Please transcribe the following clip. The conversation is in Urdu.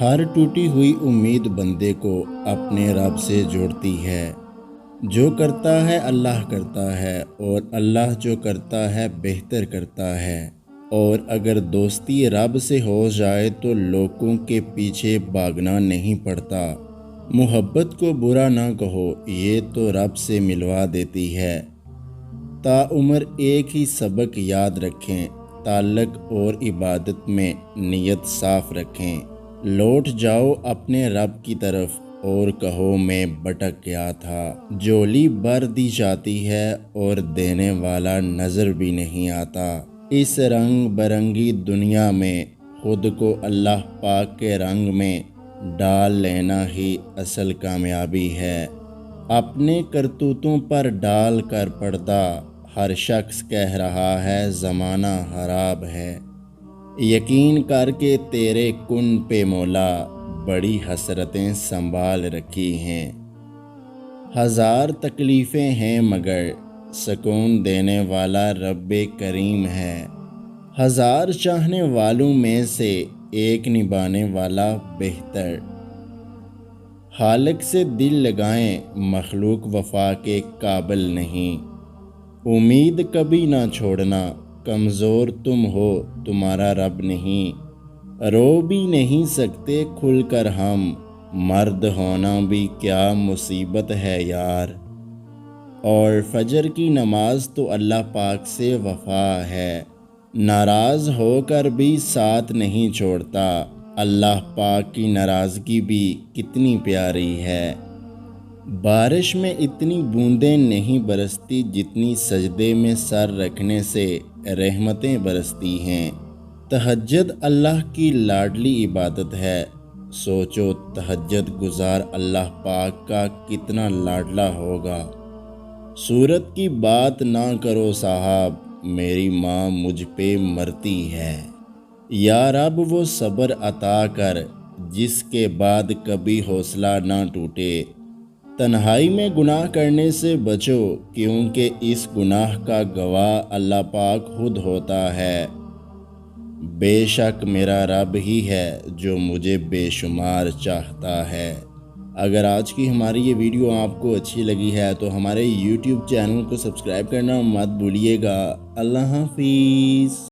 ہر ٹوٹی ہوئی امید بندے کو اپنے رب سے جوڑتی ہے۔ جو کرتا ہے اللہ کرتا ہے، اور اللہ جو کرتا ہے بہتر کرتا ہے۔ اور اگر دوستی رب سے ہو جائے تو لوگوں کے پیچھے بھاگنا نہیں پڑتا۔ محبت کو برا نہ کہو، یہ تو رب سے ملوا دیتی ہے۔ تا عمر ایک ہی سبق یاد رکھیں، تعلق اور عبادت میں نیت صاف رکھیں۔ لوٹ جاؤ اپنے رب کی طرف اور کہو میں بھٹک گیا تھا۔ جھولی بھر دی جاتی ہے اور دینے والا نظر بھی نہیں آتا۔ اس رنگ برنگی دنیا میں خود کو اللہ پاک کے رنگ میں ڈال لینا ہی اصل کامیابی ہے۔ اپنے کرتوتوں پر ڈال کر پردہ ہر شخص کہہ رہا ہے زمانہ خراب ہے۔ یقین کر کے تیرے کن پہ مولا بڑی حسرتیں سنبھال رکھی ہیں۔ ہزار تکلیفیں ہیں مگر سکون دینے والا رب کریم ہے۔ ہزار چاہنے والوں میں سے ایک نبھانے والا بہتر۔ خالق سے دل لگائیں، مخلوق وفا کے قابل نہیں۔ امید کبھی نہ چھوڑنا، کمزور تم ہو تمہارا رب نہیں۔ رو بھی نہیں سکتے کھل کر ہم، مرد ہونا بھی کیا مصیبت ہے یار۔ اور فجر کی نماز تو اللہ پاک سے وفا ہے، ناراض ہو کر بھی ساتھ نہیں چھوڑتا۔ اللہ پاک کی ناراضگی بھی کتنی پیاری ہے۔ بارش میں اتنی بوندیں نہیں برستی جتنی سجدے میں سر رکھنے سے رحمتیں برستی ہیں۔ تہجد اللہ کی لاڈلی عبادت ہے۔ سوچو تہجد گزار اللہ پاک کا کتنا لاڈلا ہوگا۔ صورت کی بات نہ کرو صاحب، میری ماں مجھ پہ مرتی ہے۔ یا رب وہ صبر عطا کر جس کے بعد کبھی حوصلہ نہ ٹوٹے۔ تنہائی میں گناہ کرنے سے بچو، کیونکہ اس گناہ کا گواہ اللہ پاک خود ہوتا ہے۔ بے شک میرا رب ہی ہے جو مجھے بے شمار چاہتا ہے۔ اگر آج کی ہماری یہ ویڈیو آپ کو اچھی لگی ہے تو ہمارے YouTube چینل کو سبسکرائب کرنا مت بھولیے گا۔ اللہ حافظ۔